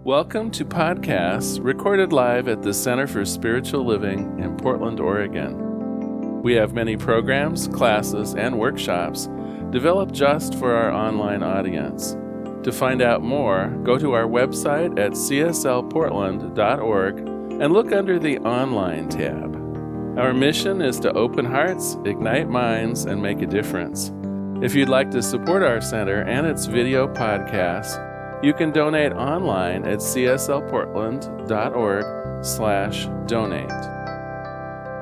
Welcome to podcasts recorded live at the Center for Spiritual Living in Portland, Oregon. We have many programs, classes, and workshops developed just for our online audience. To find out more, go to our website at cslportland.org and look under the Online tab. Our mission is to open hearts, ignite minds, and make a difference. If you'd like to support our center and its video podcasts, you can donate online at cslportland.org/donate.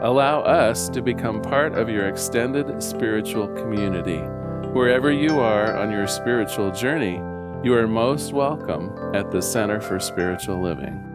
Allow us to become part of your extended spiritual community. Wherever you are on your spiritual journey, you are most welcome at the Center for Spiritual Living.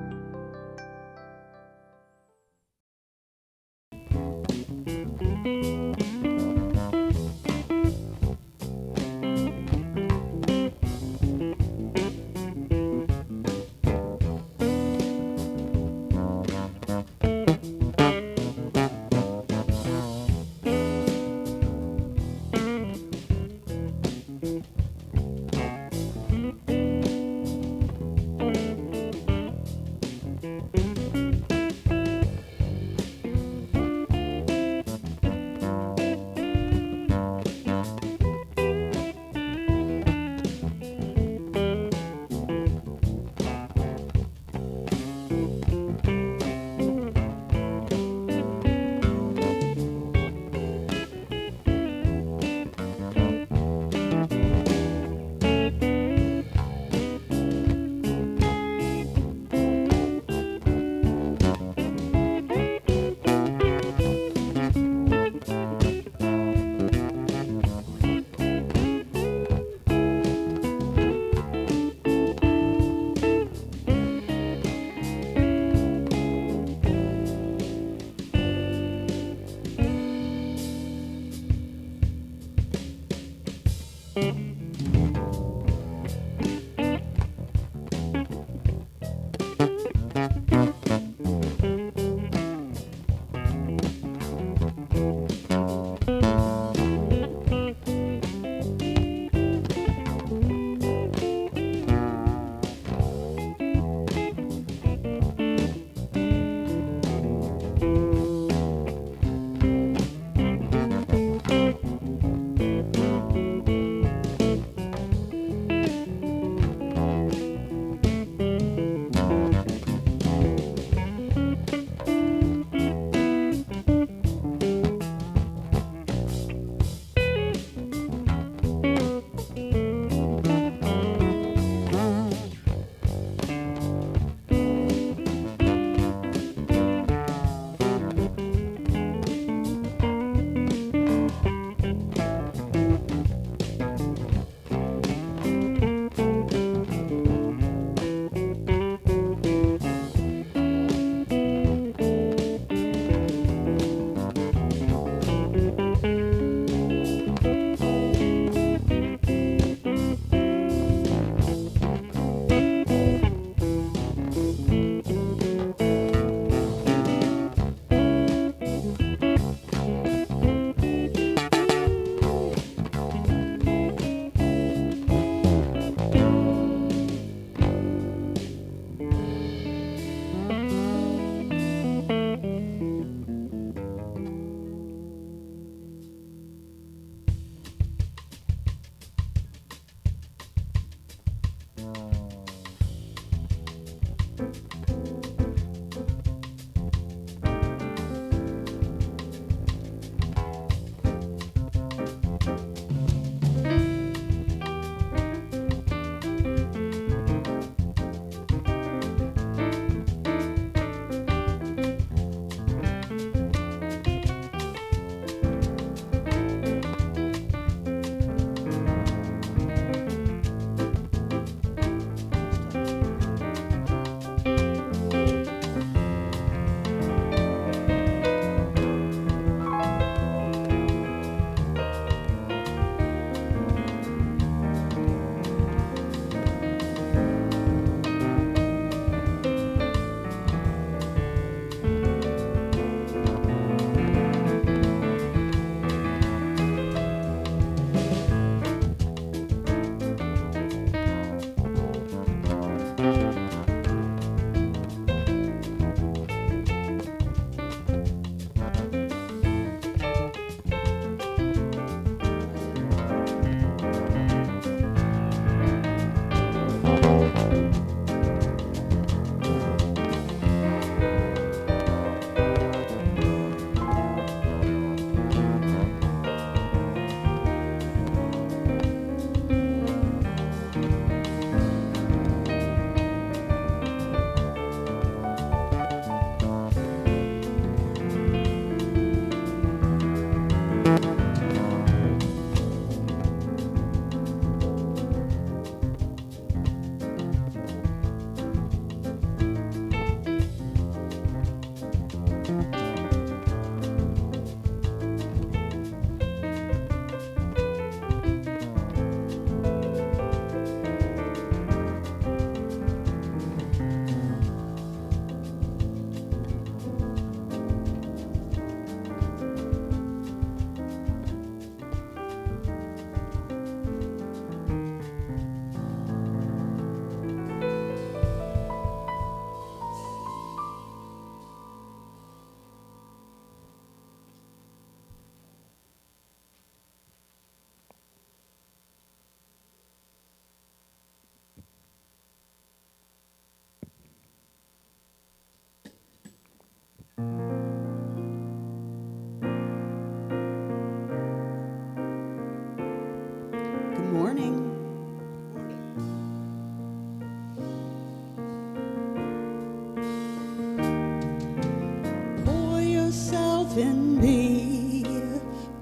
yourself in me.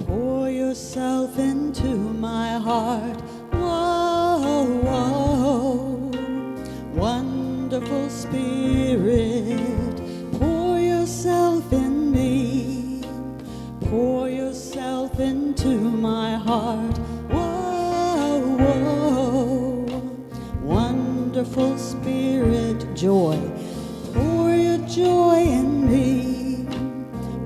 Pour yourself into my heart. Whoa, whoa. Wonderful Spirit, pour yourself in me. Pour yourself into my heart. Whoa, whoa. Wonderful Spirit, joy. Pour your joy in me.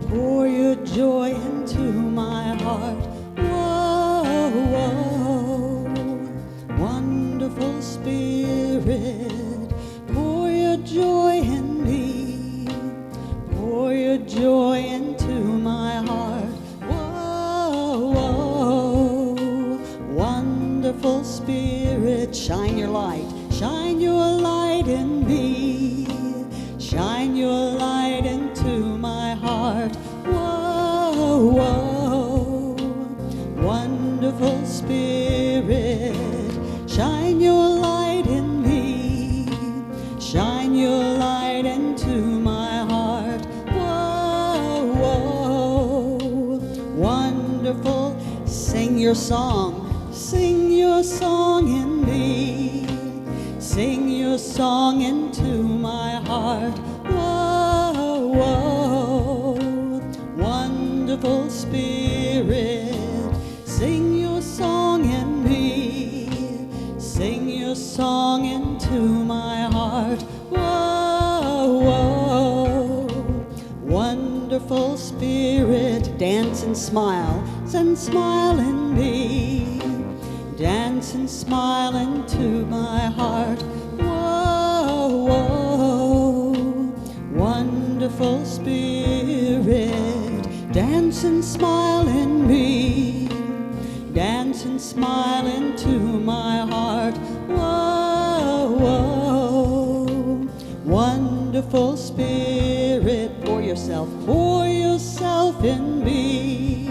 Pour your joy into my heart. Whoa, whoa. Wonderful Spirit, pour your joy in me. Pour your joy into my heart. Whoa, whoa. Wonderful Spirit, shine your light. Shine your light in me. Shine your light into my heart. Whoa, whoa. Wonderful Spirit, shine your light in me. Shine your light into my heart. Whoa, whoa. Wonderful. Sing your song. Sing your song in me. Sing your song into my heart. Whoa, whoa. Wonderful Spirit, sing your song in me. Sing your song into my heart. Whoa, whoa. Wonderful Spirit, dance and smile in me. Dance and smile into my heart. Whoa, whoa. Wonderful Spirit, dance and smile in me. Dance and smile into my heart. Whoa, whoa. Wonderful Spirit, pour yourself in me.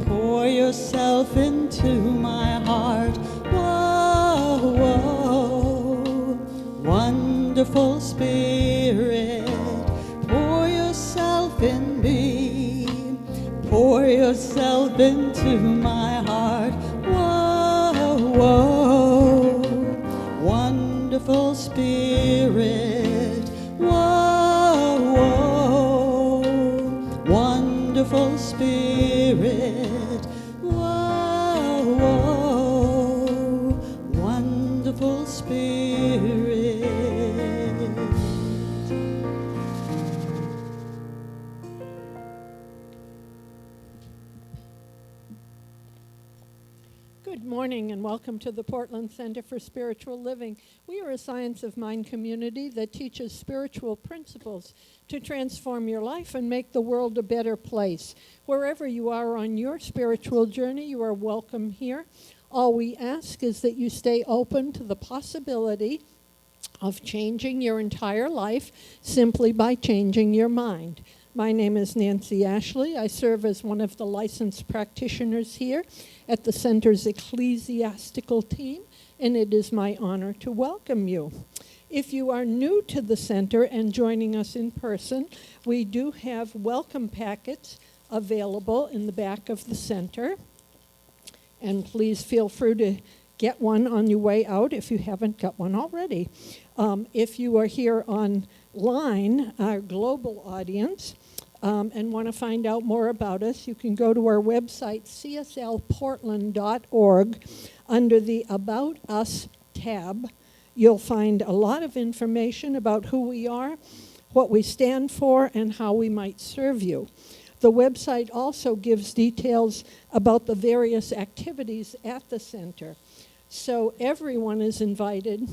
Pour yourself into my heart. Whoa, whoa. Wonderful Spirit, pour yourself in me. Pour yourself into my heart. Whoa, whoa. Wonderful Spirit. Whoa, whoa. Wonderful Spirit. Whoa, whoa. Wonderful Spirit. Good morning and welcome to the Portland Center for Spiritual Living. We are a science of mind community that teaches spiritual principles to transform your life and make the world a better place. Wherever you are on your spiritual journey, you are welcome here. All we ask is that you stay open to the possibility of changing your entire life simply by changing your mind. My name is Nancy Ashley. I serve as one of the licensed practitioners here at the Center's ecclesiastical team, and it is my honor to welcome you. If you are new to the Center and joining us in person, we do have welcome packets available in the back of the Center, and please feel free to get one on your way out if you haven't got one already. If you are here online, our global audience, and want to find out more about us, you can go to our website, cslportland.org. Under the About Us tab, you'll find a lot of information about who we are, what we stand for, and how we might serve you. The website also gives details about the various activities at the Center. So everyone is invited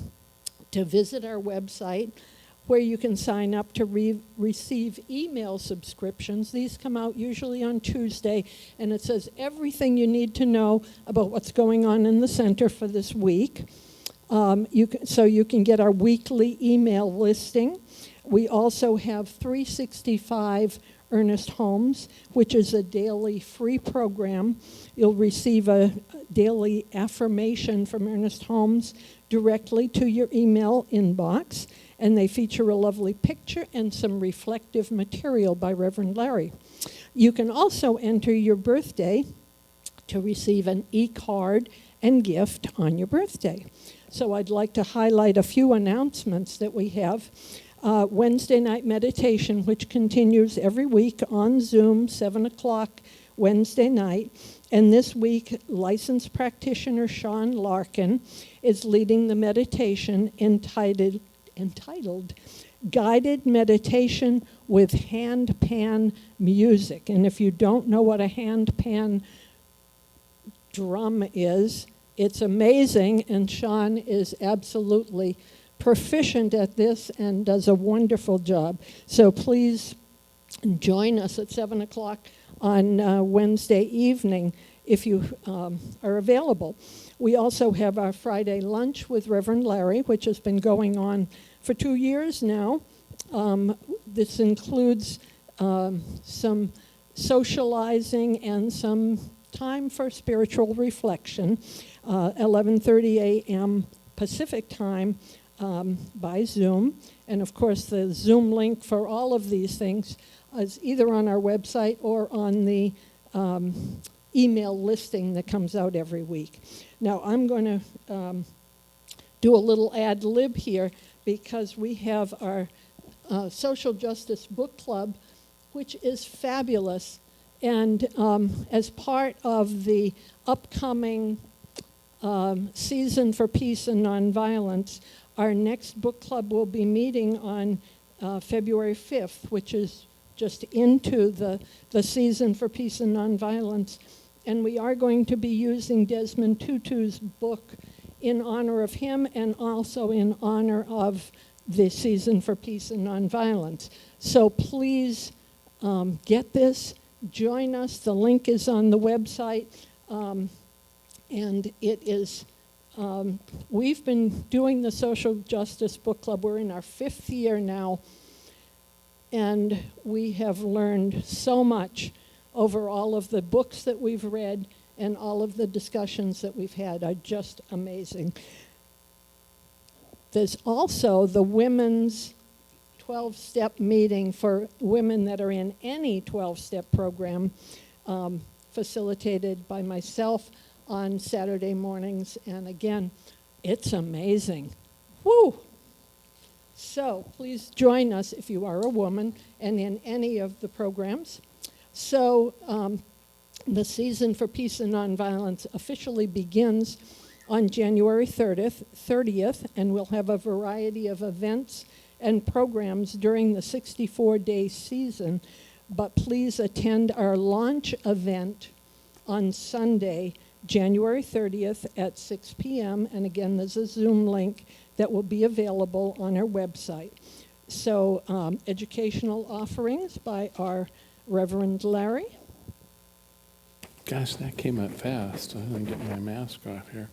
to visit our website, where you can sign up to receive email subscriptions. These come out usually on Tuesday, and it says everything you need to know about what's going on in the Center for this week. So you can get our weekly email listing. We also have 365 Earnest Homes, which is a daily free program. You'll receive a daily affirmation from Earnest Homes directly to your email inbox, and they feature a lovely picture and some reflective material by Reverend Larry. You can also enter your birthday to receive an e-card and gift on your birthday. So I'd like to highlight a few announcements that we have. Wednesday night meditation, which continues every week on Zoom, 7 o'clock Wednesday night. And this week, licensed practitioner Sean Larkin is leading the meditation entitled Guided Meditation with Handpan Music. And if you don't know what a handpan drum is, it's amazing, and Sean is absolutely proficient at this and does a wonderful job. So please join us at 7 o'clock on Wednesday evening if you are available. We also have our Friday lunch with Reverend Larry, which has been going on for 2 years now. This includes some socializing and some time for spiritual reflection, 11:30 a.m. Pacific time by Zoom. And of course, the Zoom link for all of these things is either on our website or on the email listing that comes out every week. Now, I'm going to do a little ad lib here because we have our Social Justice Book Club, which is fabulous. And as part of the upcoming Season for Peace and Nonviolence, our next book club will be meeting on February 5th, which is just into the Season for Peace and Nonviolence. And we are going to be using Desmond Tutu's book in honor of him and also in honor of the Season for Peace and Nonviolence. So please get this. Join us. The link is on the website, and it is, we've been doing the Social Justice Book Club. We're in our 5th year now, and we have learned so much over all of the books that we've read, and all of the discussions that we've had are just amazing. There's also the women's 12-step meeting for women that are in any 12-step program, facilitated by myself on Saturday mornings. And again, it's amazing. Woo! So please join us if you are a woman and in any of the programs. So the Season for Peace and Nonviolence officially begins on January 30th, and we'll have a variety of events and programs during the 64-day season, but please attend our launch event on Sunday, January 30th at 6 p.m. And again, there's a Zoom link that will be available on our website. So educational offerings by our Reverend Larry. Gosh, that came up fast. I'm going to get my mask off here.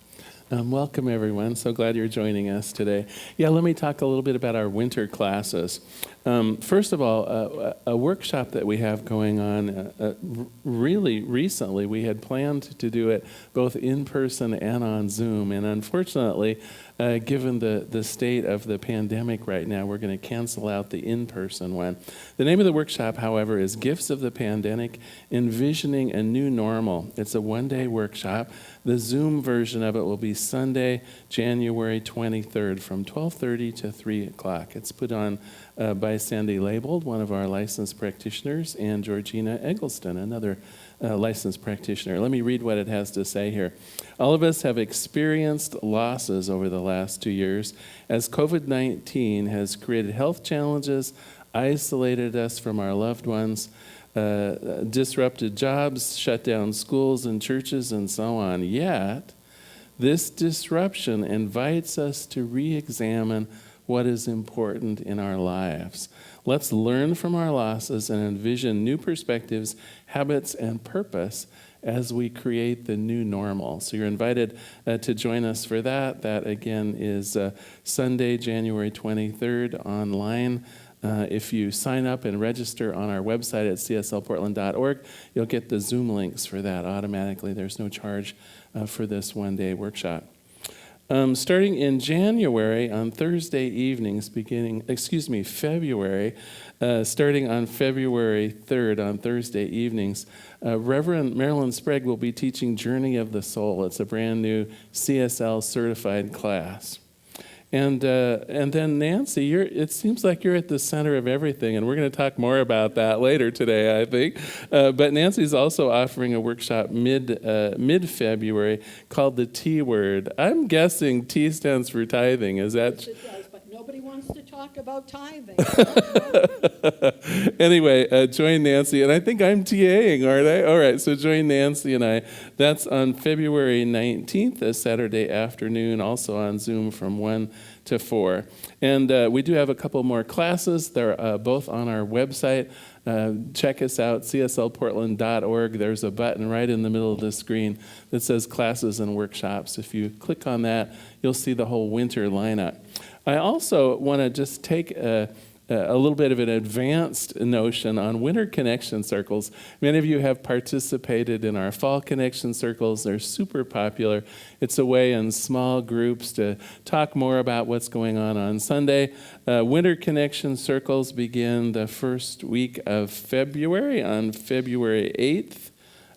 Welcome, everyone. So glad you're joining us today. Yeah, let me talk a little bit about our winter classes. First of all, a workshop that we have going on really recently. We had planned to do it both in person and on Zoom, and unfortunately, given the state of the pandemic right now, we're going to cancel out the in-person one. The name of the workshop, however, is Gifts of the Pandemic, Envisioning a New Normal. It's a one-day workshop. The Zoom version of it will be Sunday, January 23rd from 12:30 to 3 o'clock. It's put on by Sandy Labeled, one of our licensed practitioners, and Georgina Eggleston, another licensed practitioner. Let me read what it has to say here. All of us have experienced losses over the last 2 years as COVID-19 has created health challenges, isolated us from our loved ones, disrupted jobs, shut down schools and churches, and so on. Yet, this disruption invites us to re-examine what is important in our lives. Let's learn from our losses and envision new perspectives, habits, and purpose as we create the new normal. So you're invited to join us for that. That, again, is Sunday, January 23rd, online. If you sign up and register on our website at cslportland.org, you'll get the Zoom links for that automatically. There's no charge for this one-day workshop. Starting in January on Thursday evenings, February, starting on February 3rd on Thursday evenings, Reverend Marilyn Sprague will be teaching Journey of the Soul. It's a brand new CSL certified class. And then Nancy, it seems like you're at the center of everything, and we're going to talk more about that later today, I think. But Nancy's also offering a workshop mid-February called the T Word. I'm guessing T stands for tithing. Is that? Yes, it does, but nobody wants to talk about tithing. Anyway, join Nancy, and I think I'm TAing, aren't I? All right, so join Nancy and I. That's on February 19th, a Saturday afternoon, also on Zoom from 1 to 4. And we do have a couple more classes. They're both on our website. Check us out, cslportland.org. There's a button right in the middle of the screen that says classes and workshops. If you click on that, you'll see the whole winter lineup. I also want to just take a little bit of an advanced notion on winter connection circles. Many of you have participated in our fall connection circles. They're super popular. It's a way in small groups to talk more about what's going on Sunday. Winter connection circles begin the first week of February, on February 8th.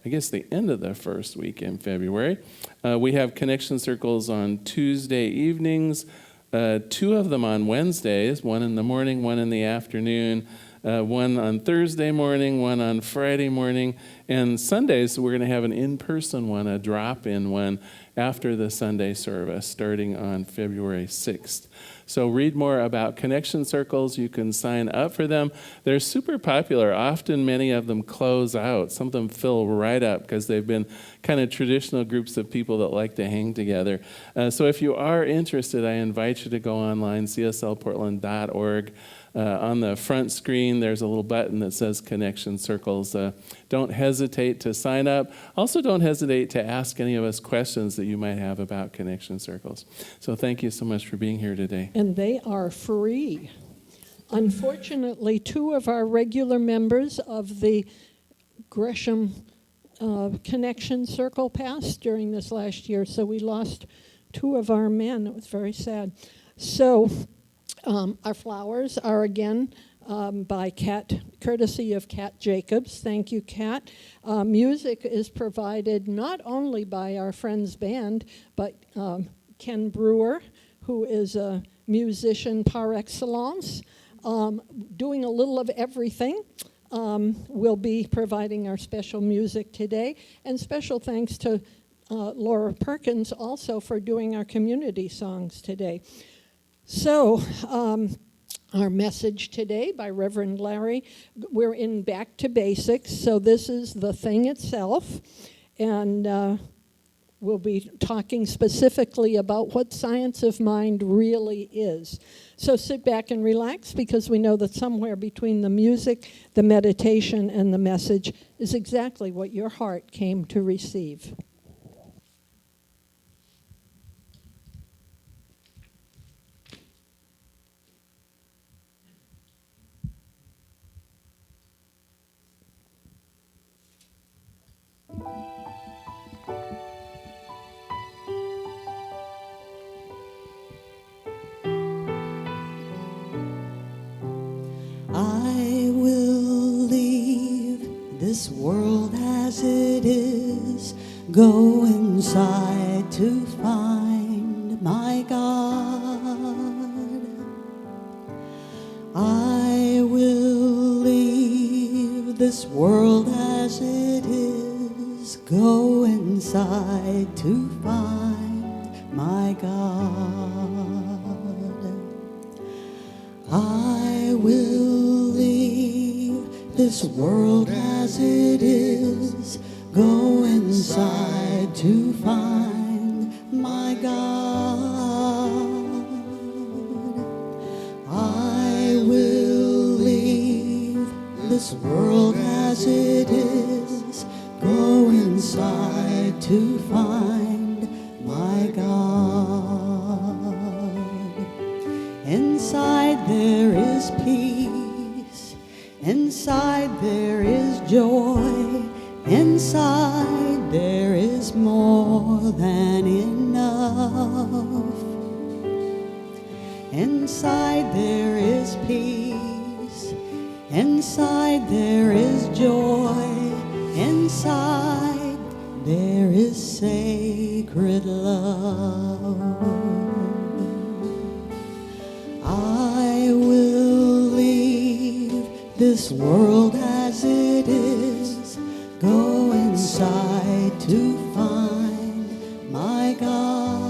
I guess the end of the first week in February. We have connection circles on Tuesday evenings, 2 of them on Wednesdays, one in the morning, one in the afternoon, one on Thursday morning, one on Friday morning, and Sundays we're going to have an in-person one, a drop-in one, after the Sunday service, starting on February 6th. So read more about connection circles. You can sign up for them. They're super popular. Often many of them close out. Some of them fill right up because they've been kind of traditional groups of people that like to hang together. So if you are interested, I invite you to go online, cslportland.org. On the front screen, there's a little button that says Connection Circles. Don't hesitate to sign up. Also, don't hesitate to ask any of us questions that you might have about Connection Circles. So thank you so much for being here today. And they are free. Unfortunately, 2 of our regular members of the Gresham Connection Circle passed during this last year, so we lost 2 of our men. It was very sad. So our flowers are again by Kat, courtesy of Kat Jacobs. Thank you, Kat. Music is provided not only by our friend's band, but Ken Brewer, who is a musician par excellence, doing a little of everything. Will be providing our special music today. And special thanks to Laura Perkins also for doing our community songs today. So, our message today by Reverend Larry, we're in Back to Basics, so this is the thing itself, and we'll be talking specifically about what science of mind really is. So sit back and relax, because we know that somewhere between the music, the meditation, and the message is exactly what your heart came to receive. I will leave this world as it is, go inside to find my God. I will leave this world as it is, go inside to find my God. I will leave this world as it is, go inside to find my God. I will leave this world as it is, go inside to find my God. Inside there is peace, inside there is joy, inside there is more than enough. Inside there is peace. Inside there is joy. Inside there is sacred love. I will leave this world as it is, go inside to find my God.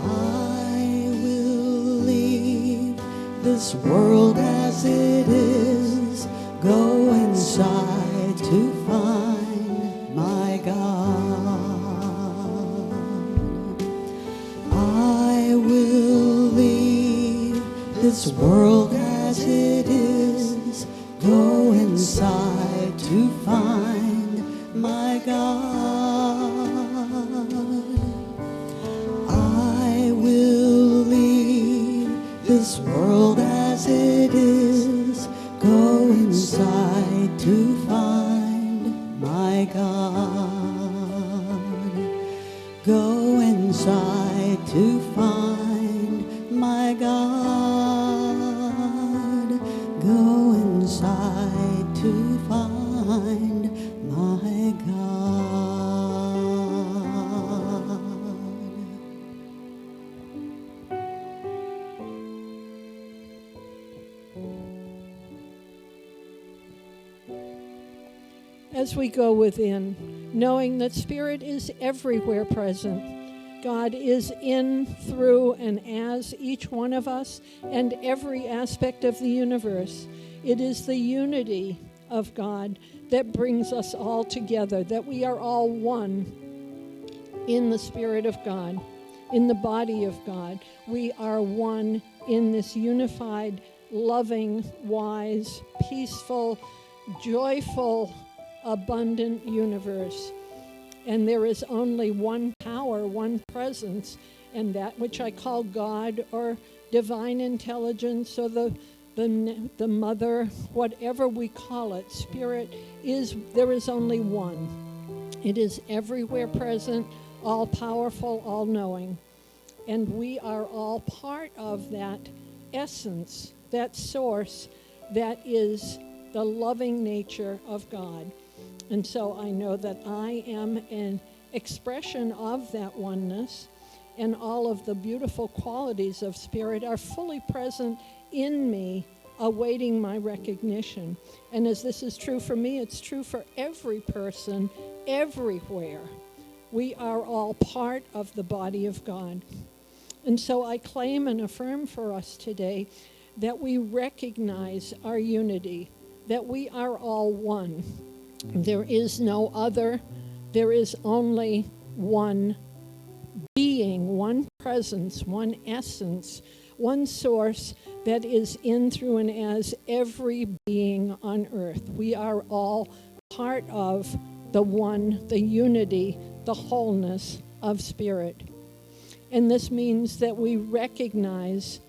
I will leave this world as it is, go inside to find my God. I will leave this world as it is, go inside to find my God. I will leave this world as it is, go inside to find my God. Go inside to find my God. Go inside to find my God. As we go within, knowing that Spirit is everywhere present, God is in, through, and as each one of us and every aspect of the universe. It is the unity of God that brings us all together, that we are all one in the Spirit of God, in the body of God. We are one in this unified, loving, wise, peaceful, joyful, abundant universe. And there is only one power, one presence, and that which I call God or divine intelligence or the mother, whatever we call it, Spirit, there is only one. It is everywhere present, all powerful, all knowing. And we are all part of that essence, that source that is the loving nature of God. And so I know that I am an expression of that oneness, and all of the beautiful qualities of Spirit are fully present in me, awaiting my recognition. And as this is true for me, it's true for every person, everywhere. We are all part of the body of God. And so I claim and affirm for us today that we recognize our unity, that we are all one. There is no other. There is only one being, one presence, one essence, one source that is in, through, and as every being on earth. We are all part of the one, the unity, the wholeness of Spirit. And this means that we recognize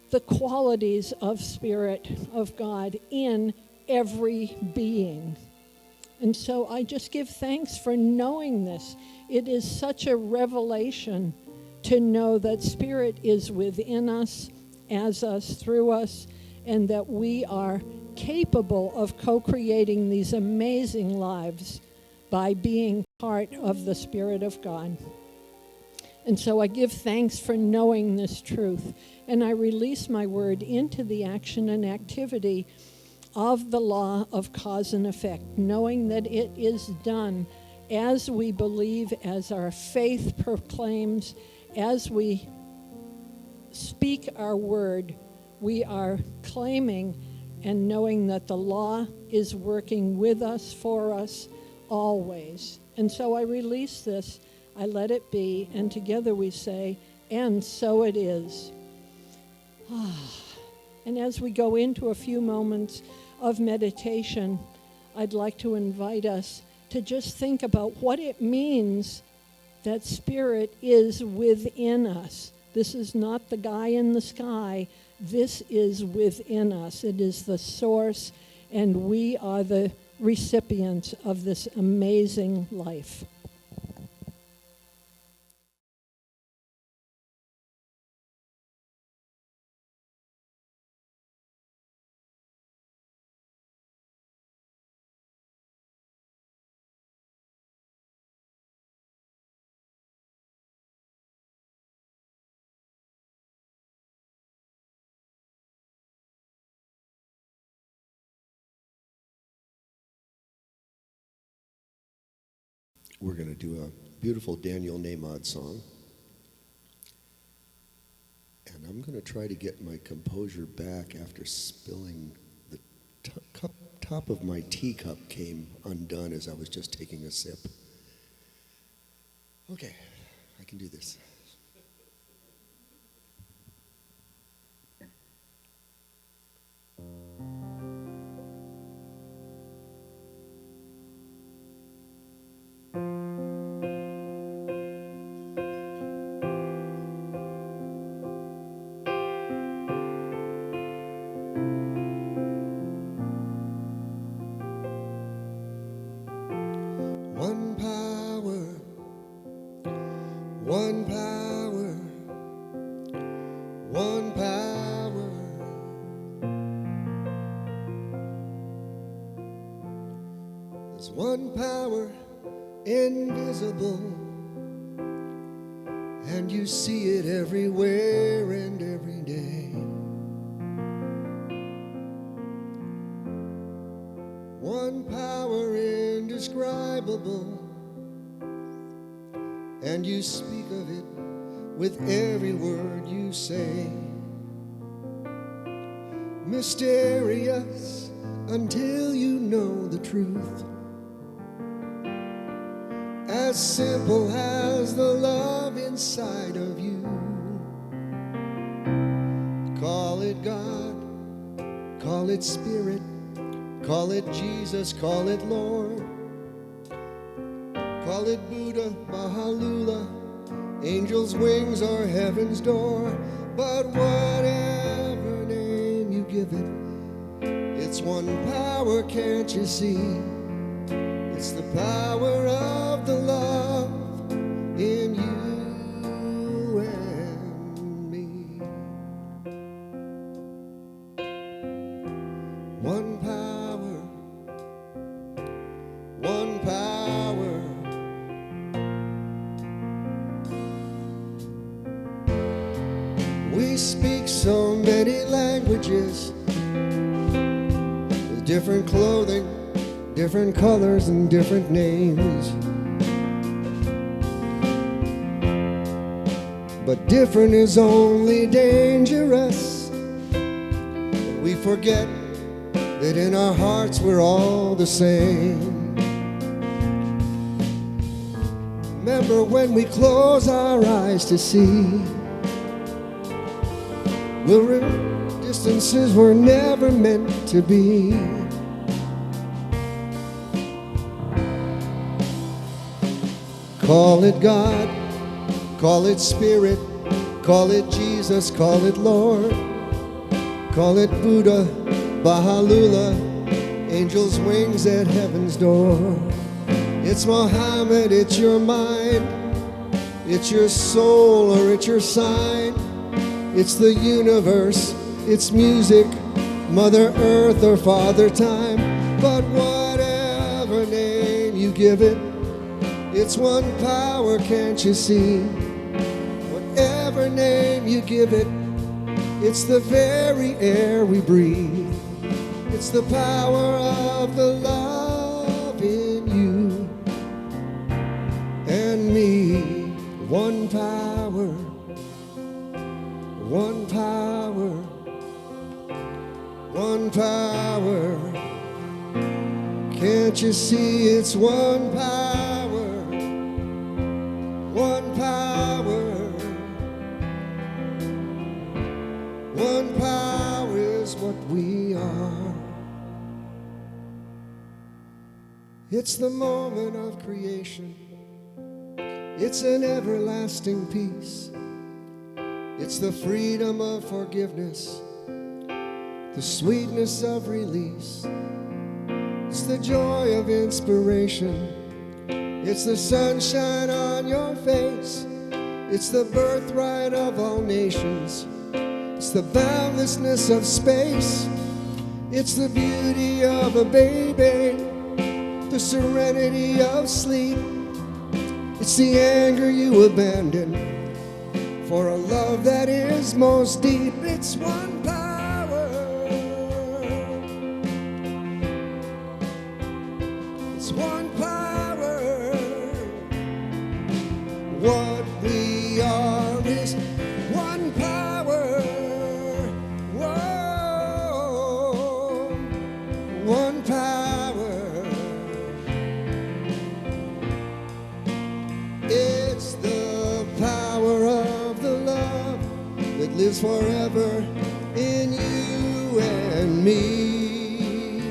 the qualities of Spirit, of God, in every being. And so I just give thanks for knowing this. It is such a revelation to know that Spirit is within us, as us, through us, and that we are capable of co-creating these amazing lives by being part of the Spirit of God. And so I give thanks for knowing this truth, and I release my word into the action and activity of the law of cause and effect, knowing that it is done as we believe, as our faith proclaims, as we speak our word, we are claiming and knowing that the law is working with us, for us, always. And so I release this, I let it be, and together we say, and so it is. And as we go into a few moments of meditation, I'd like to invite us to just think about what it means that Spirit is within us. This is not the guy in the sky. This is within us. It is the source, and we are the recipients of this amazing life. we're going to do a beautiful Daniel Namod song. And I'm going to try to get my composure back after spilling the top of my teacup came undone as I was just taking a sip. Okay, I can do this. One power, one power, one power. There's one power invisible, and you see it everywhere and every day. One power indescribable, and you speak of it with every word you say. Mysterious until you know the truth, as simple as the love inside of you. Call it God, call it Spirit, call it Jesus, call it Lord. Call it Buddha, Mahalula, angels' wings or heaven's door. But whatever name you give it, it's one power, can't you see? It's the power of the love in you and me. One power, one power. We speak so many languages, with different clothing, different colors, and different names. But different is only dangerous. We forget that in our hearts we're all the same. Remember when we close our eyes to see, distances were never meant to be. Call it God, call it Spirit, call it Jesus, call it Lord. Call it Buddha, Bahalula, angels' wings at heaven's door. It's Muhammad, it's your mind, it's your soul, or it's your sign. It's the universe, it's music, Mother Earth or Father Time. But whatever name you give it, it's one power, can't you see? Whatever name you give it, it's the very air we breathe. It's the power of the love in you and me. One power, one power, one power. Can't you see it's one power, one power. One power is what we are. It's the moment of creation. It's an everlasting peace. It's the freedom of forgiveness, the sweetness of release. It's the joy of inspiration. It's the sunshine on your face. It's the birthright of all nations. It's the boundlessness of space. It's the beauty of a baby, the serenity of sleep. It's the anger you abandon for a love that is most deep. It's one power. It's one power. is one power. Whoa, one power. It's the power of the love that lives forever in you and me.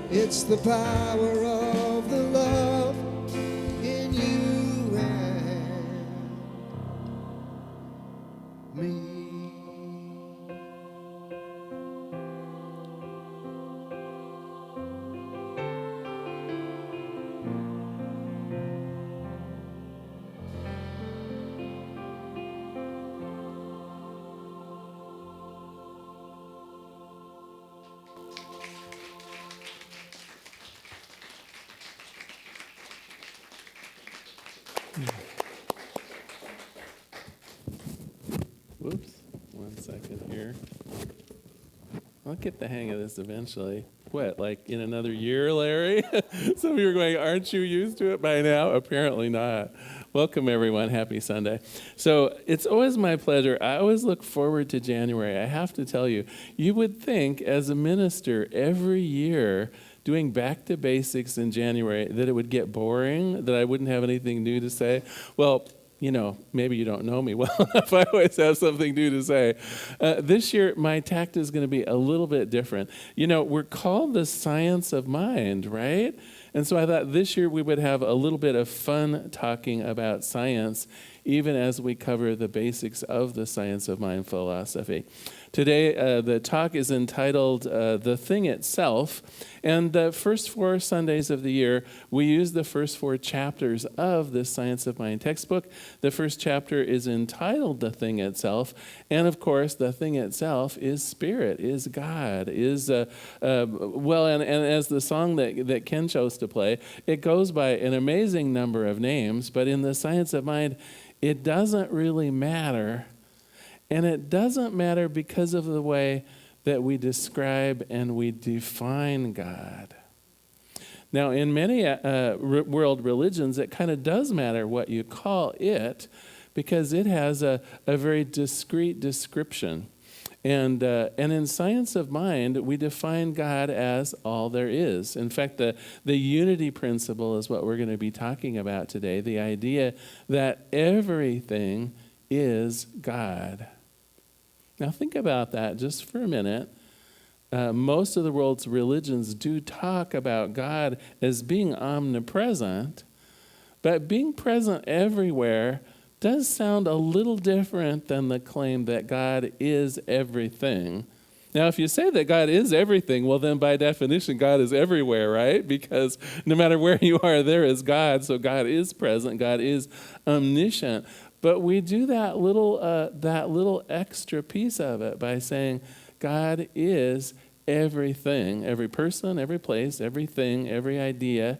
It's the power of the love in you and me. Whoops, 1 second here. I'll get the hang of this eventually. What, like in another year, Larry? Some of you are going, aren't you used to it by now? Apparently not. Welcome, everyone. Happy Sunday. So it's always my pleasure. I always look forward to January. I have to tell you, you would think as a minister every year doing back to basics in January that it would get boring, that I wouldn't have anything new to say. Well, you know, maybe you don't know me well enough. I always have something new to say. This year, my tact is going to be a little bit different. You know, we're called the science of mind, right? And so I thought this year we would have a little bit of fun talking about science, even as we cover the basics of the science of mind philosophy. Today, the talk is entitled The Thing Itself, and the first 4 Sundays of the year, we use the first 4 chapters of the Science of Mind textbook. The first chapter is entitled The Thing Itself, and of course, the thing itself is Spirit, is God, is, and as the song that Ken chose to play, it goes by an amazing number of names, but in the Science of Mind, it doesn't really matter. And it doesn't matter because of the way that we describe and we define God. Now, in many world religions, it kind of does matter what you call it because it has a very discrete description. And in Science of Mind, we define God as all there is. In fact, the unity principle is what we're going to be talking about today, the idea that everything is God. Now think about that just for a minute. Most of the world's religions do talk about God as being omnipresent, but being present everywhere does sound a little different than the claim that God is everything. Now, if you say that God is everything, well, then by definition, God is everywhere, right? Because no matter where you are, there is God. So God is present. God is omniscient. But we do that little extra piece of it by saying God is everything, every person, every place, everything, every idea.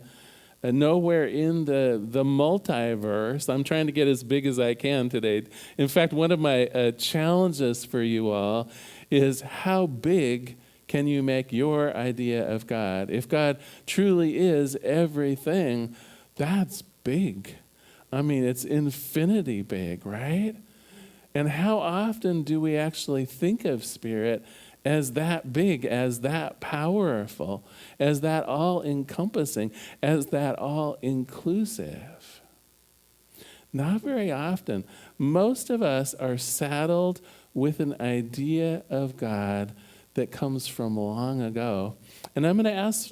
Nowhere in the multiverse. I'm trying to get as big as I can today. In fact, one of my challenges for you all is how big can you make your idea of God? If God truly is everything, that's big. I mean, it's infinity big, right? And how often do we actually think of Spirit as that big, as that powerful, as that all-encompassing, as that all-inclusive? Not very often. Most of us are saddled with an idea of God that comes from long ago. And I'm going to ask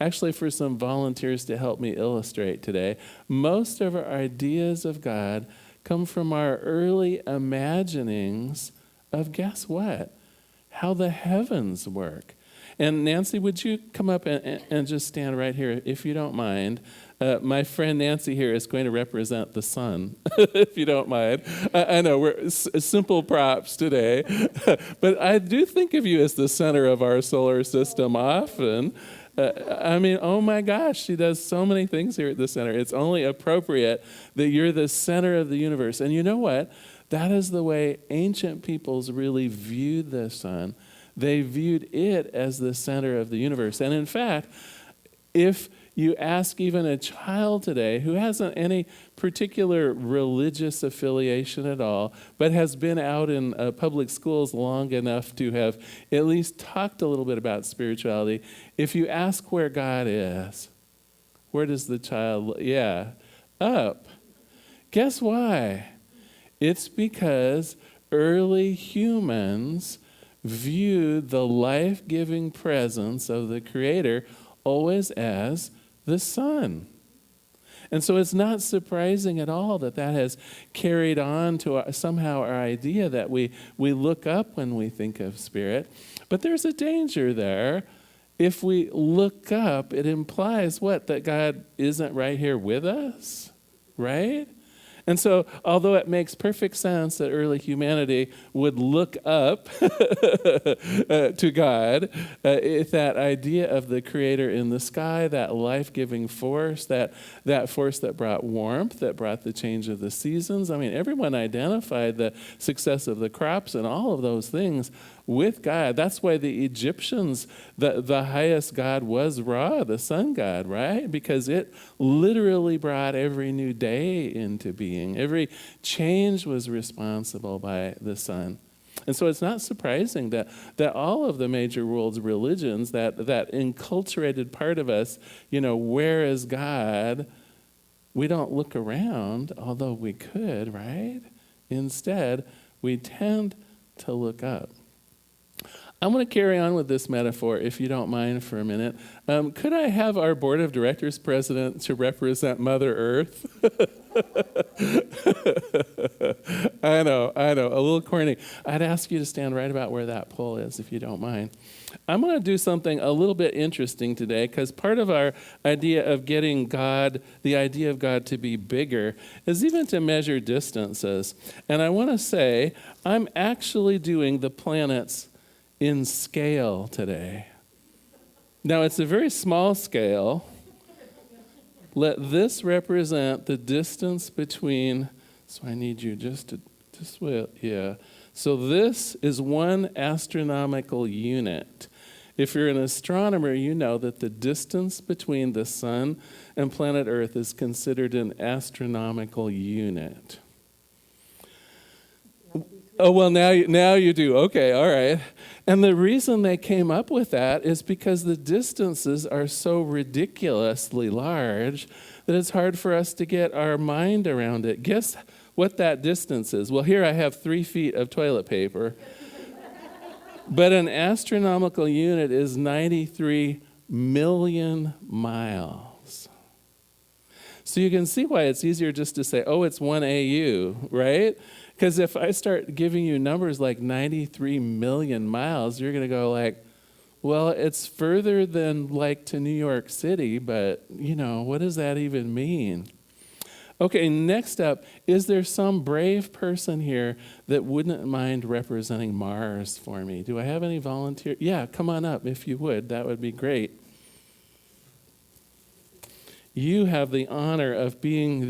actually for some volunteers to help me illustrate today. Most of our ideas of God come from our early imaginings of, guess what? How the heavens work. And Nancy, would you come up and just stand right here, if you don't mind? My friend Nancy here is going to represent the sun, if you don't mind. I know we're simple props today, but I do think of you as the center of our solar system often. I mean, oh my gosh, she does so many things here at the center. It's only appropriate that you're the center of the universe. And you know what? That is the way ancient peoples really viewed the sun. They viewed it as the center of the universe. And in fact, if you ask even a child today who hasn't any particular religious affiliation at all, but has been out in public schools long enough to have at least talked a little bit about spirituality, if you ask where God is, where does the child look? Yeah, up. Guess why? It's because early humans viewed the life-giving presence of the Creator always as the sun. And so it's not surprising at all that has carried on to somehow our idea that we look up when we think of spirit. But there's a danger there. If we look up, it implies what? That God isn't right here with us, right? And so, although it makes perfect sense that early humanity would look up to God, that idea of the Creator in the sky, that life-giving force, that force that brought warmth, that brought the change of the seasons. I mean, everyone identified the success of the crops and all of those things with God. That's why the Egyptians, the highest god was Ra, the sun god, right? Because it literally brought every new day into being. Every change was responsible by the sun. And so it's not surprising that all of the major world's religions, that enculturated part of us, where is God? We don't look around, although we could, right? Instead, we tend to look up. I'm going to carry on with this metaphor, if you don't mind, for a minute. Could I have our board of directors president to represent Mother Earth? I know, a little corny. I'd ask you to stand right about where that pole is, if you don't mind. I'm going to do something a little bit interesting today, because part of our idea of getting God, the idea of God to be bigger, is even to measure distances. And I want to say, I'm actually doing the planets in scale today. Now, it's a very small scale. Let this represent the distance between, so I need you just to sway, yeah. So this is 1 astronomical unit. If you're an astronomer, you know that the distance between the sun and planet Earth is considered an astronomical unit. Oh, well, now you do. Okay, all right. And the reason they came up with that is because the distances are so ridiculously large that it's hard for us to get our mind around it. Guess what that distance is? Well, here I have 3 feet of toilet paper. But an astronomical unit is 93 million miles. So you can see why it's easier just to say, oh, it's 1 AU, right? Because if I start giving you numbers like 93 million miles, you're going to go like, well, it's further than like to New York City, but, what does that even mean? Okay, next up, is there some brave person here that wouldn't mind representing Mars for me? Do I have any volunteers? Yeah, come on up if you would. That would be great. You have the honor of being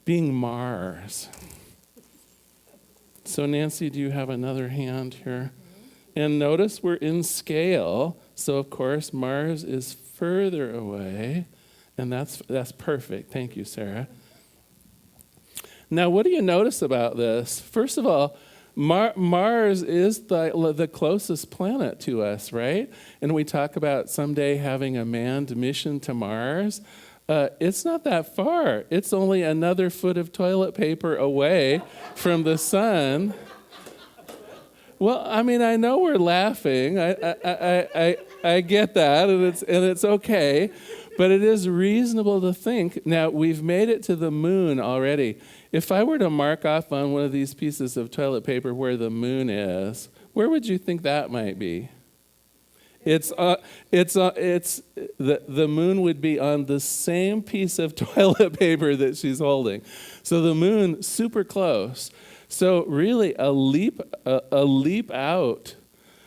Mars. So Nancy, do you have another hand here? And notice we're in scale. So of course Mars is further away. And that's perfect. Thank you, Sarah. Now, what do you notice about this? First of all, Mars is the closest planet to us, right? And we talk about someday having a manned mission to Mars. It's not that far. It's only another foot of toilet paper away from the sun. Well, I mean, I know we're laughing. I get that, and it's okay. But it is reasonable to think, now we've made it to the moon already. If I were to mark off on one of these pieces of toilet paper where the moon is, where would you think that might be? The moon would be on the same piece of toilet paper that she's holding. So the moon, super close. So really a leap out,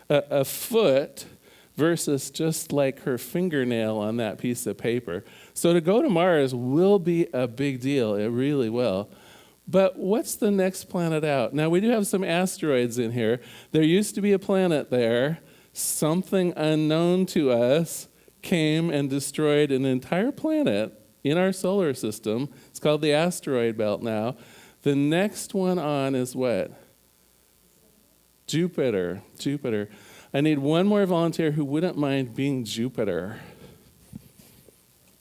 a foot, versus just like her fingernail on that piece of paper. So to go to Mars will be a big deal. It really will. But what's the next planet out? Now, we do have some asteroids in here. There used to be a planet there, something unknown to us came and destroyed an entire planet in our solar system. It's called the asteroid belt now. The next one on is what? Jupiter. I need one more volunteer who wouldn't mind being Jupiter.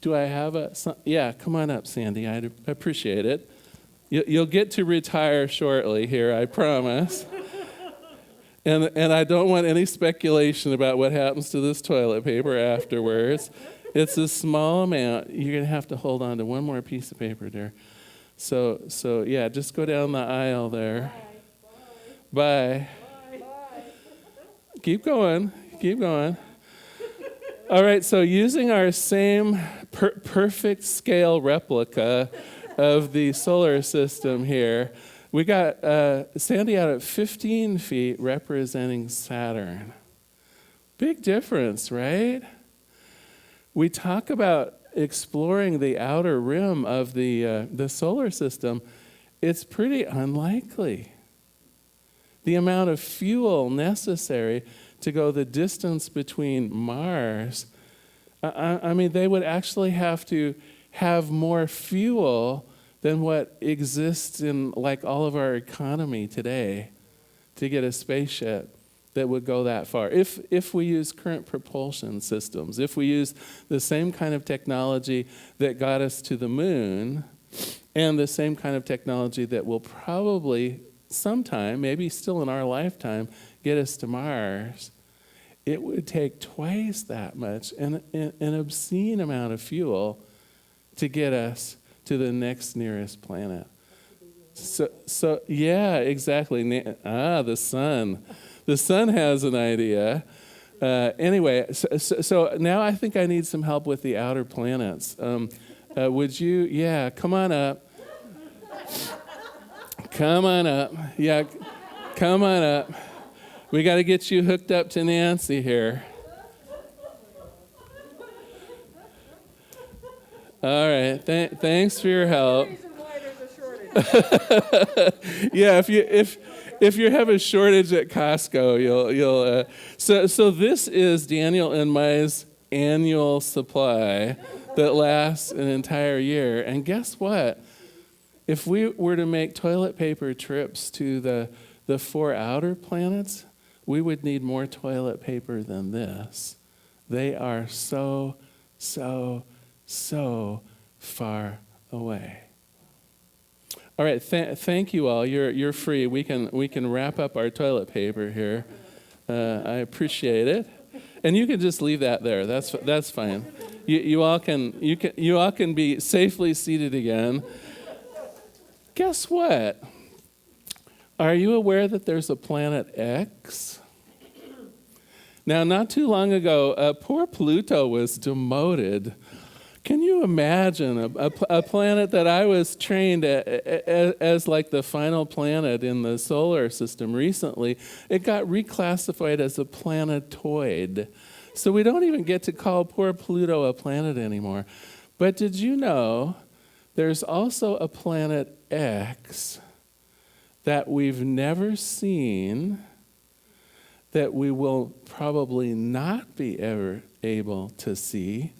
Do I have yeah, come on up, Sandy. I'd appreciate it. You'll get to retire shortly here, I promise. And I don't want any speculation about what happens to this toilet paper afterwards. It's a small amount. You're going to have to hold on to one more piece of paper, dear. So yeah, just go down the aisle there. Bye. Keep going. All right, so using our same perfect scale replica of the solar system here, we got Sandy out at 15 feet representing Saturn. Big difference, right? We talk about exploring the outer rim of the solar system. It's pretty unlikely. The amount of fuel necessary to go the distance between Mars, I mean, they would actually have to have more fuel than what exists in like all of our economy today to get a spaceship that would go that far. If we use current propulsion systems, if we use the same kind of technology that got us to the moon, and the same kind of technology that will probably sometime, maybe still in our lifetime, get us to Mars, it would take twice that much, an obscene amount of fuel to get us to the next nearest planet. So yeah, exactly. The sun. The sun has an idea. Anyway, so now I think I need some help with the outer planets. Would you? Yeah, come on up. Come on up. Yeah, come on up. We got to get you hooked up to Nancy here. All right. Thanks for your help. Yeah, if you have a shortage at Costco, you'll. So this is Daniel and Mai's annual supply that lasts an entire year. And guess what? If we were to make toilet paper trips to the 4 outer planets, we would need more toilet paper than this. They are so far away. All right, thank you all. You're free. We can wrap up our toilet paper here. I appreciate it, and you can just leave that there. That's fine. You all can be safely seated again. Guess what? Are you aware that there's a planet X? Now, not too long ago, poor Pluto was demoted. Can you imagine a planet that I was trained as like the final planet in the solar system recently? It got reclassified as a planetoid. So we don't even get to call poor Pluto a planet anymore. But did you know there's also a planet X that we've never seen, that we will probably not be ever able to see,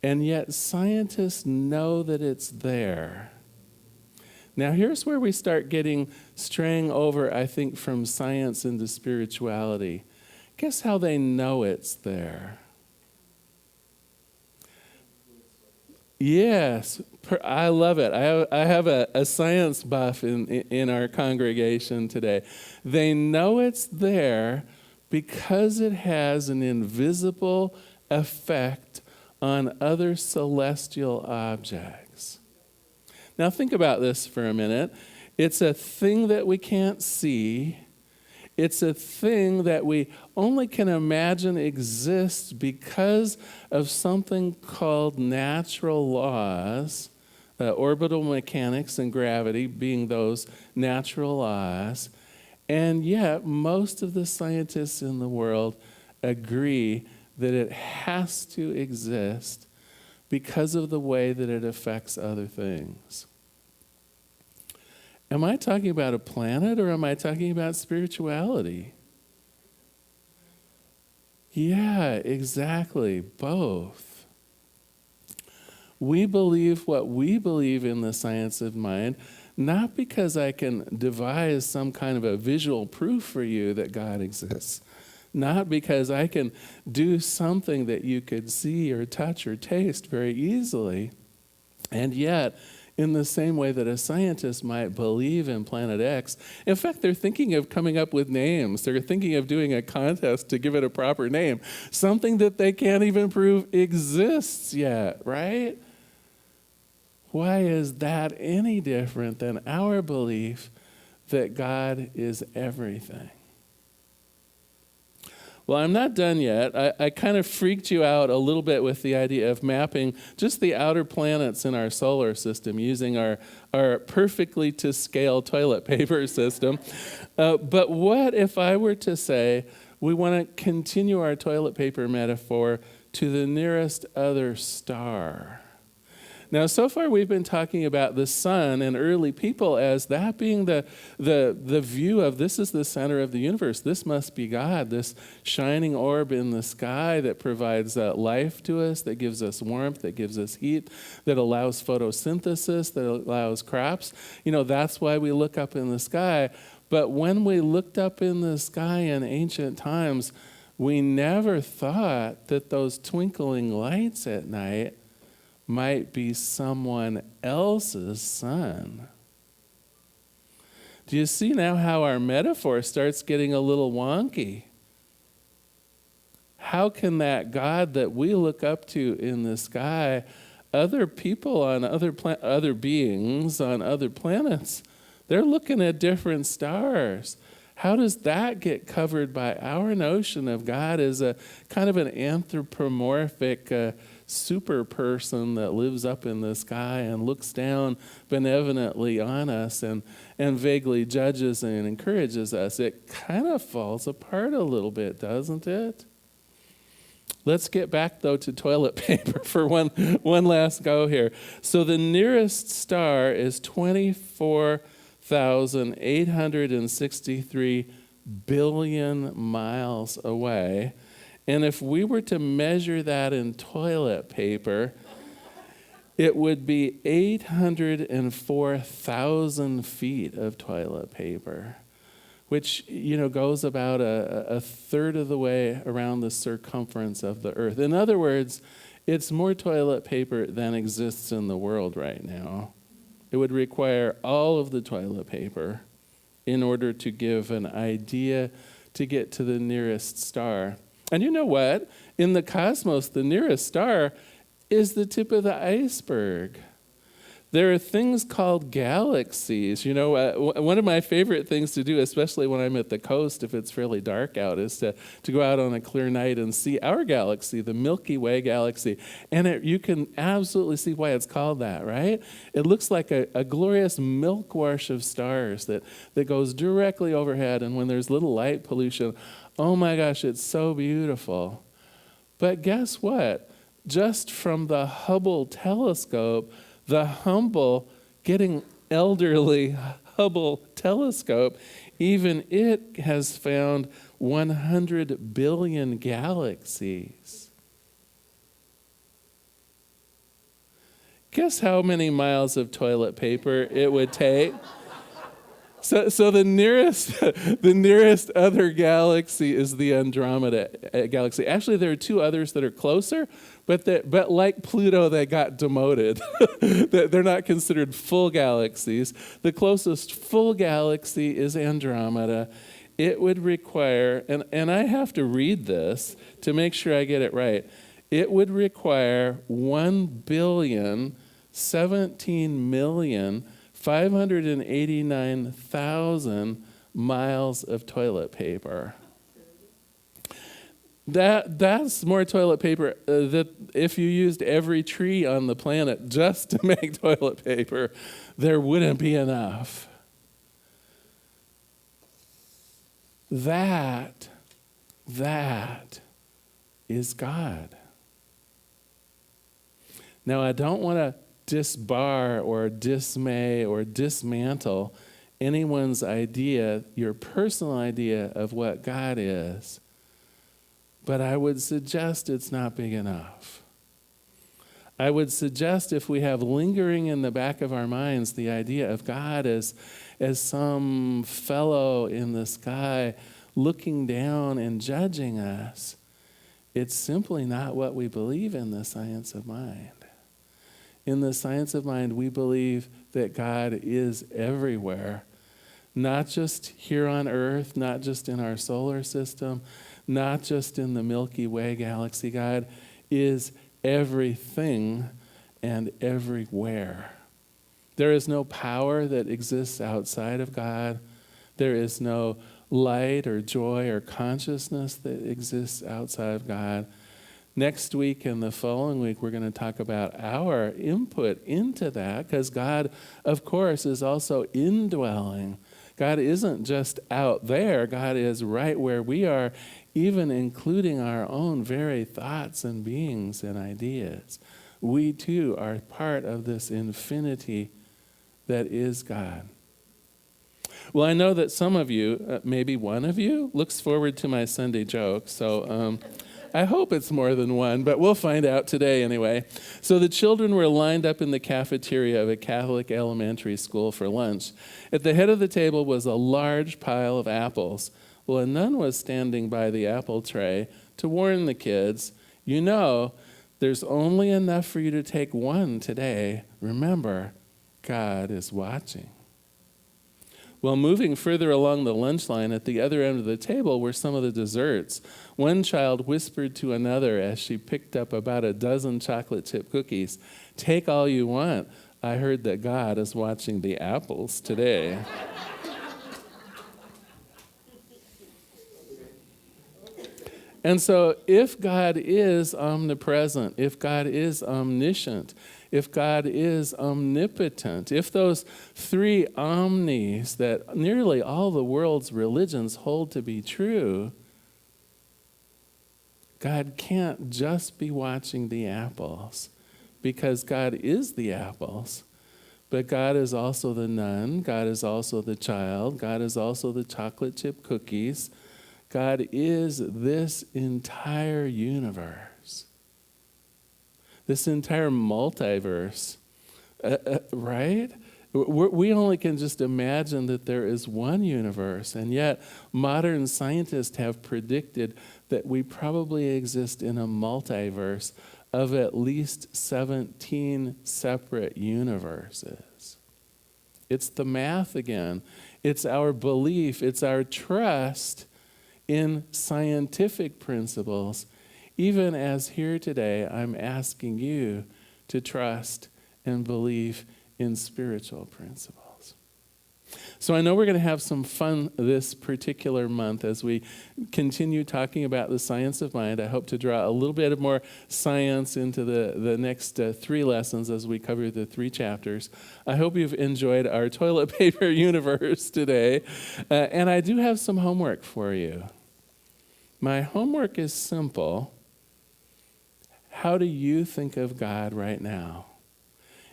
and yet scientists know that it's there? Now here's where we start straying over, I think, from science into spirituality. Guess how they know it's there? Yes, I love it. I have a science buff in our congregation today. They know it's there because it has an invisible effect on other celestial objects. Now think about this for a minute. It's a thing that we can't see. It's a thing that we only can imagine exists because of something called natural laws, orbital mechanics and gravity being those natural laws. And yet, most of the scientists in the world agree that it has to exist because of the way that it affects other things. Am I talking about a planet or am I talking about spirituality? Yeah, exactly. Both. We believe what we believe in the science of mind, not because I can devise some kind of a visual proof for you that God exists, not because I can do something that you could see or touch or taste very easily, and yet, in the same way that a scientist might believe in Planet X, in fact, they're thinking of coming up with names. They're thinking of doing a contest to give it a proper name, something that they can't even prove exists yet, right? Why is that any different than our belief that God is everything? Well, I'm not done yet. I kind of freaked you out a little bit with the idea of mapping just the outer planets in our solar system using our perfectly to scale toilet paper system. But what if I were to say we want to continue our toilet paper metaphor to the nearest other star? Now, so far we've been talking about the sun and early people as that being the view of this is the center of the universe. This must be God, this shining orb in the sky that provides life to us, that gives us warmth, that gives us heat, that allows photosynthesis, that allows crops. That's why we look up in the sky. But when we looked up in the sky in ancient times, we never thought that those twinkling lights at night might be someone else's sun. Do you see now how our metaphor starts getting a little wonky? How can that God that we look up to in the sky, other people on other beings on other planets, they're looking at different stars. How does that get covered by our notion of God as a kind of an anthropomorphic super person that lives up in the sky and looks down benevolently on us and vaguely judges and encourages us? It kind of falls apart a little bit, doesn't it? Let's get back, though, to toilet paper for one last go here. So the nearest star is 24,863 billion miles away. And if we were to measure that in toilet paper, it would be 804,000 feet of toilet paper, which, goes about a third of the way around the circumference of the earth. In other words, it's more toilet paper than exists in the world right now. It would require all of the toilet paper in order to give an idea to get to the nearest star. And you know what? In the cosmos, the nearest star is the tip of the iceberg. There are things called galaxies. One of my favorite things to do, especially when I'm at the coast, if it's fairly dark out, is to go out on a clear night and see our galaxy, the Milky Way galaxy. And you can absolutely see why it's called that, right? It looks like a glorious milkwash of stars that goes directly overhead. And when there's little light pollution, oh my gosh, it's so beautiful. But guess what? Just from the Hubble telescope, the humble, getting elderly Hubble telescope, even it has found 100 billion galaxies. Guess how many miles of toilet paper it would take? So the nearest other galaxy is the Andromeda galaxy. Actually, there are two others that are closer, but like Pluto, they got demoted. They're not considered full galaxies. The closest full galaxy is Andromeda. It would require, and I have to read this to make sure I get it right, it would require 1,017,589,000 miles of toilet paper. That's more toilet paper that if you used every tree on the planet just to make toilet paper, there wouldn't be enough. That is God. Now, I don't want to disbar or dismay or dismantle anyone's idea, your personal idea of what God is. but I would suggest it's not big enough. I would suggest if we have lingering in the back of our minds the idea of God as some fellow in the sky looking down and judging us, it's simply not what we believe in the science of mind. In the science of mind, we believe that God is everywhere, not just here on Earth, not just in our solar system, not just in the Milky Way galaxy. God is everything and everywhere. There is no power that exists outside of God. There is no light or joy or consciousness that exists outside of God. Next week and the following week, we're going to talk about our input into that, because God, of course, is also indwelling. God isn't just out there. God is right where we are, even including our own very thoughts and beings and ideas. We too are part of this infinity that is God. Well, I know that some of you, maybe one of you, looks forward to my Sunday joke, so I hope it's more than one, but we'll find out today anyway. So the children were lined up in the cafeteria of a Catholic elementary school for lunch. At the head of the table was a large pile of apples. Well, a nun was standing by the apple tray to warn the kids, you know, there's only enough for you to take one today. Remember, God is watching. Well, moving further along the lunch line at the other end of the table were some of the desserts. One child whispered to another as she picked up about a dozen chocolate chip cookies, "Take all you want. I heard that God is watching the apples today." And so if God is omnipresent, if God is omniscient, if God is omnipotent, if those three omnis that nearly all the world's religions hold to be true, God can't just be watching the apples, because God is the apples. But God is also the nun, God is also the child, God is also the chocolate chip cookies. God is this entire universe, this entire multiverse, right? We only can just imagine that there is one universe, and yet modern scientists have predicted that we probably exist in a multiverse of at least 17 separate universes. It's the math again. It's our belief, it's our trust in scientific principles, even as here today I'm asking you to trust and believe in spiritual principles. So I know we're going to have some fun this particular month as we continue talking about the science of mind. I hope to draw a little bit of more science into the next 3 lessons as we cover the 3 chapters. I hope you've enjoyed our toilet paper universe today. And I do have some homework for you. My homework is simple. How do you think of God right now?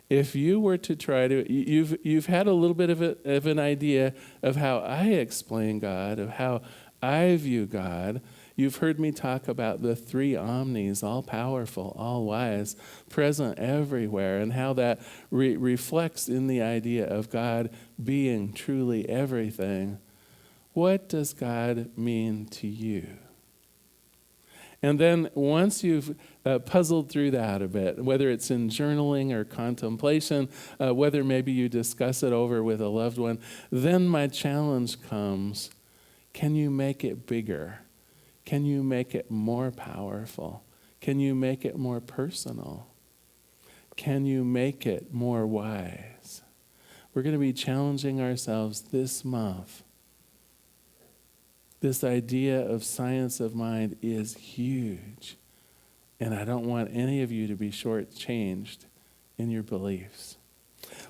If you were to try to, you've had a little bit of an idea of how I explain God, of how I view God. You've heard me talk about the 3 omnis, all powerful, all wise, present everywhere, and how that reflects in the idea of God being truly everything. What does God mean to you? And then once you've puzzled through that a bit, whether it's in journaling or contemplation, whether maybe you discuss it over with a loved one, then my challenge comes, can you make it bigger? Can you make it more powerful? Can you make it more personal? Can you make it more wise? We're going to be challenging ourselves this month. This idea of science of mind is huge, and I don't want any of you to be shortchanged in your beliefs.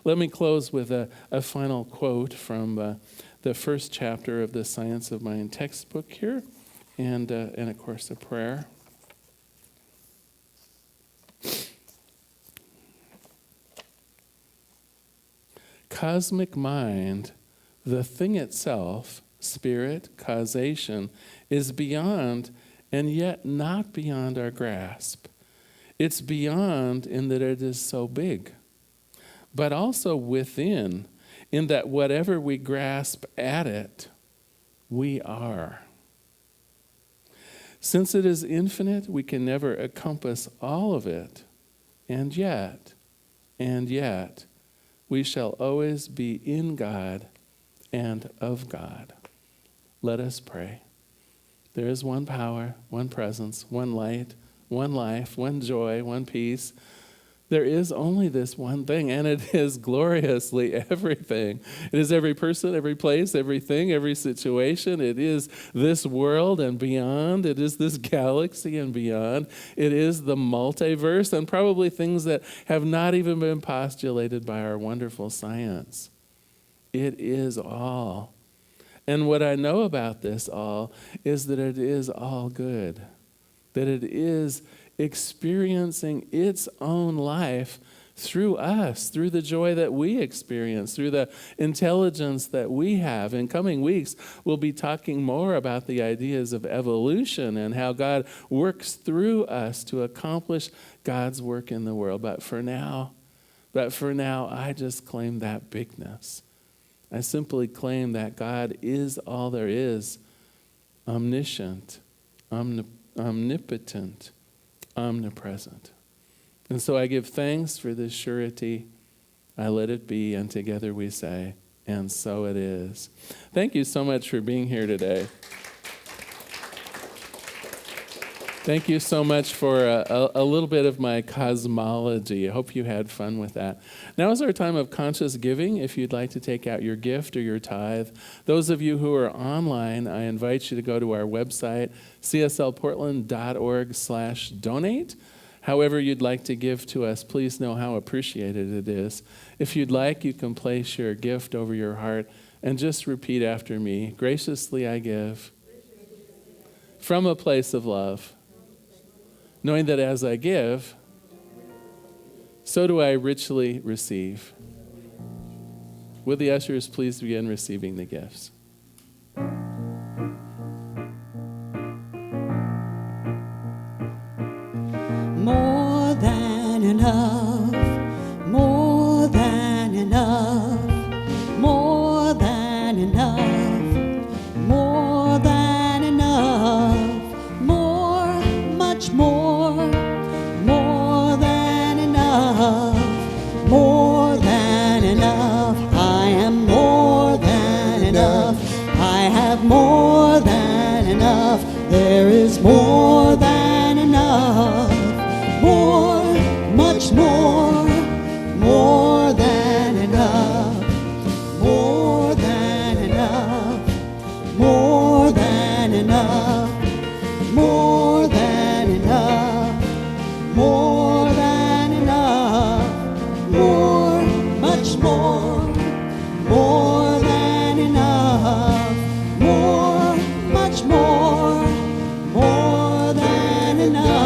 Let me close with a final quote from the first chapter of the Science of Mind textbook here, and of course a prayer. Cosmic mind, the thing itself, spirit, causation, is beyond and yet not beyond our grasp. It's beyond in that it is so big, but also within, in that whatever we grasp at it, we are. Since it is infinite, we can never encompass all of it, and yet, we shall always be in God and of God. Let us pray. There is one power, one presence, one light, one life, one joy, one peace. There is only this one thing, and it is gloriously everything. It is every person, every place, everything, every situation. It is this world and beyond. It is this galaxy and beyond. It is the multiverse and probably things that have not even been postulated by our wonderful science. It is all. And what I know about this all is that it is all good, that it is experiencing its own life through us, through the joy that we experience, through the intelligence that we have. In coming weeks, we'll be talking more about the ideas of evolution and how God works through us to accomplish God's work in the world. But for now, I just claim that bigness. I simply claim that God is all there is, omniscient, omnipotent, omnipresent. And so I give thanks for this surety. I let it be, and together we say, and so it is. Thank you so much for being here today. Thank you so much for a little bit of my cosmology. I hope you had fun with that. Now is our time of conscious giving. If you'd like to take out your gift or your tithe, those of you who are online, I invite you to go to our website, cslportland.org/donate. However you'd like to give to us, please know how appreciated it is. If you'd like, you can place your gift over your heart and just repeat after me. Graciously I give from a place of love, knowing that as I give, so do I richly receive. Will the ushers please begin receiving the gifts? More than enough, more than enough, more than enough, more than enough, more, much more than enough, more than enough. I am more than enough. I have more than enough. There is more than enough. More, much more than enough, more than enough, more than enough, more than enough, more than enough, more, much more than enough, more, much more than enough.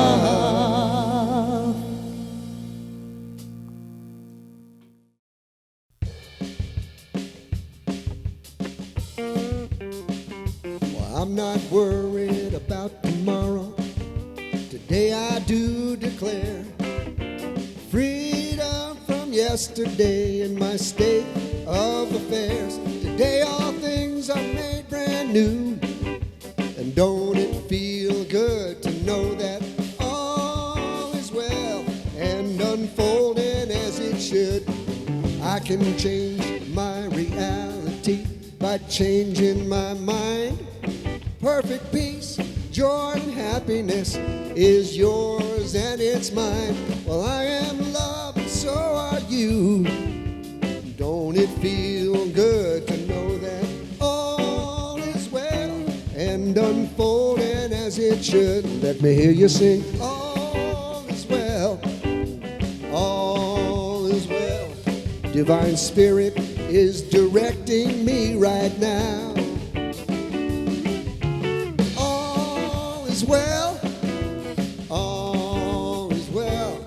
I'm not worried about tomorrow. Today I do declare freedom from yesterday in my state of affairs. Today all things are made brand new. And don't it feel good to know that all is well and unfolding as it should? I can change my reality by changing my mind. Perfect peace, joy, and happiness is yours and it's mine. Well, I am love, and so are you. Don't it feel good to know that all is well and unfolding as it should? Let me hear you sing. All is well, all is well. Divine Spirit is directing me right now. Well, all is well,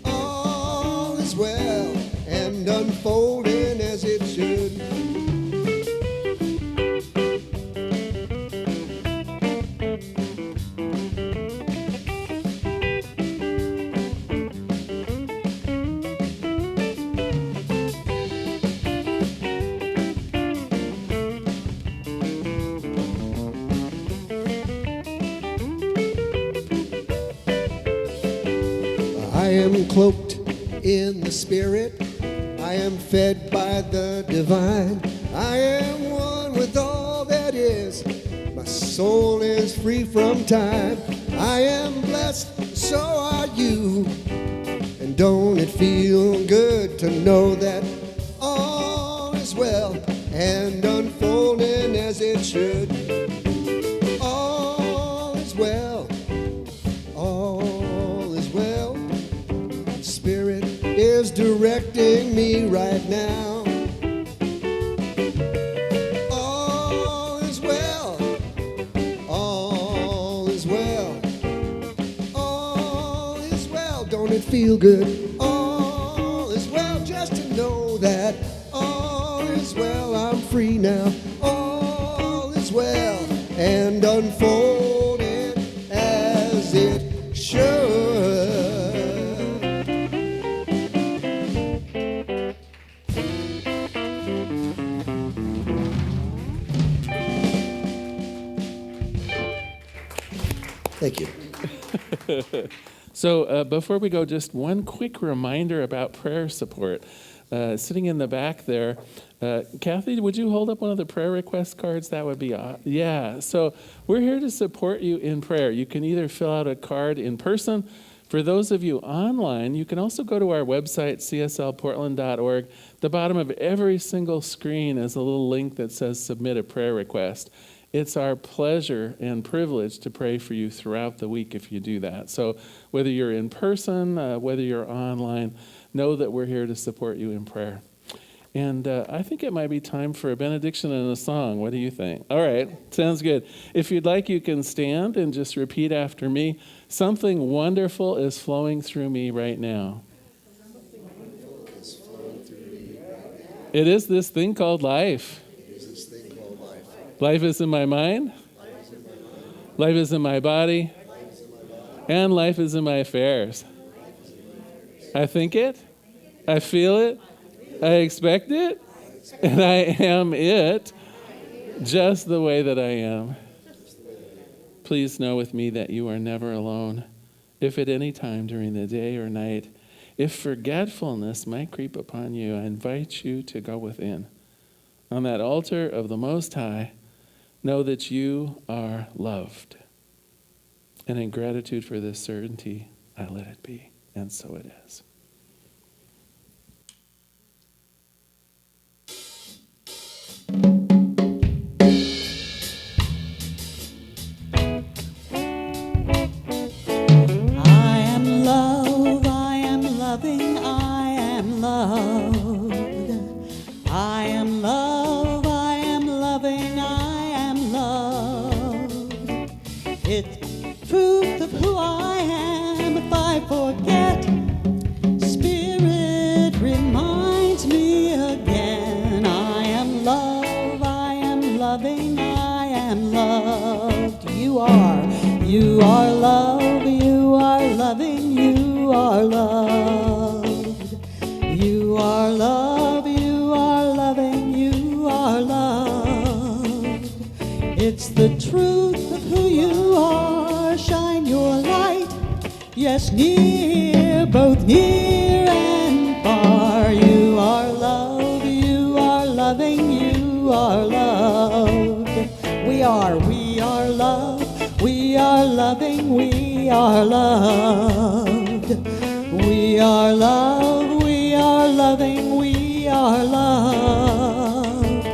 all is well, and unfolding as it should. I am cloaked in the Spirit. I am fed by the divine. I am one with all that is. My soul is free from time. I am blessed, so are you. And don't it feel good to know that all is well and unfolding as it should? All is well, all is well. Spirit is directing me right now. All is well, all is well, all is well. Don't it feel good? All is well, just to know that all is well. I'm free now. All is well and unfolding as it should. Thank you. So before we go, just one quick reminder about prayer support. Sitting in the back there, Kathy, would you hold up one of the prayer request cards? That would be awesome. Yeah, so we're here to support you in prayer. You can either fill out a card in person. For those of you online, you can also go to our website, cslportland.org. The bottom of every single screen is a little link that says submit a prayer request. It's our pleasure and privilege to pray for you throughout the week if you do that. So whether you're in person, whether you're online, know that we're here to support you in prayer. And I think it might be time for a benediction and a song. What do you think? All right, sounds good. If you'd like, you can stand and just repeat after me. Something wonderful is flowing through me right now. It is this thing called life. Life is in my mind. Life is in my body. And life is in my affairs. I think it. I feel it. I expect it. And I am it just the way that I am. Please know with me that you are never alone. If at any time during the day or night, if forgetfulness might creep upon you, I invite you to go within. On that altar of the Most High, know that you are loved. And in gratitude for this certainty, I let it be. And so it is. I am love, I am loving, I am loved. I am love, I am loving, I am loved. It's truth of who I am. If I forget, Spirit reminds me again. I am love, I am loving, I am loved. You are love, you are loving, you are loved. You are love, you are loving, you are loved. It's the truth of who you are. Shine your light, yes, near, both near and far. You are love, you are loving, you are loved. We are love, we are loving, we are loved. We are love, we are loving, we are loved.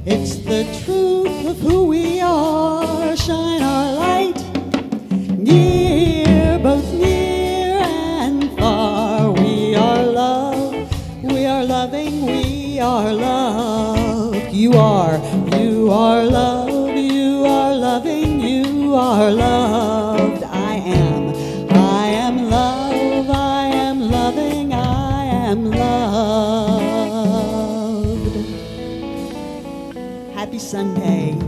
It's the truth of who we are. Shine our light, near, both near and far. We are love, we are loving, we are loved. You are love, you are loving, you are loved. I am love, I am loving, I am loved. Happy Sunday.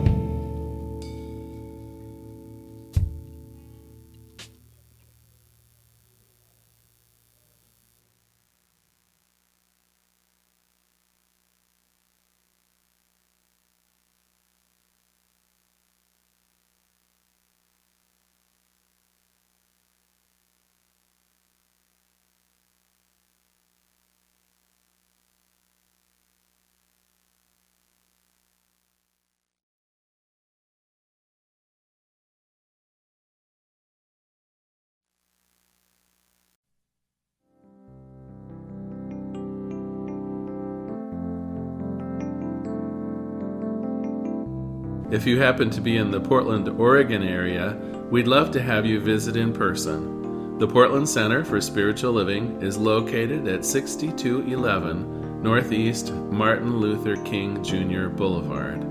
If you happen to be in the Portland, Oregon area, we'd love to have you visit in person. The Portland Center for Spiritual Living is located at 6211 Northeast Martin Luther King Jr. Boulevard.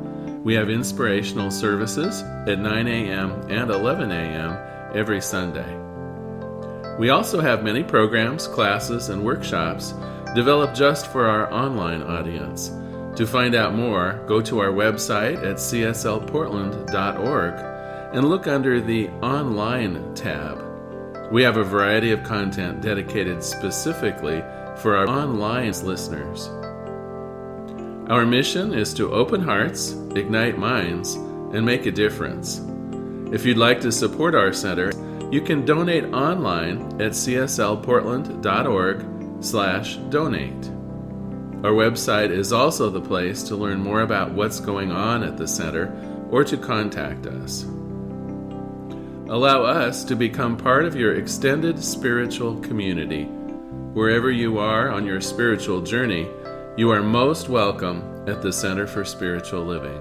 We have inspirational services at 9 a.m. and 11 a.m. every Sunday. We also have many programs, classes, and workshops developed just for our online audience. To find out more, go to our website at cslportland.org and look under the Online tab. We have a variety of content dedicated specifically for our online listeners. Our mission is to open hearts, ignite minds, and make a difference. If you'd like to support our center, you can donate online at cslportland.org/donate. Our website is also the place to learn more about what's going on at the center or to contact us. Allow us to become part of your extended spiritual community. Wherever you are on your spiritual journey, you are most welcome at the Center for Spiritual Living.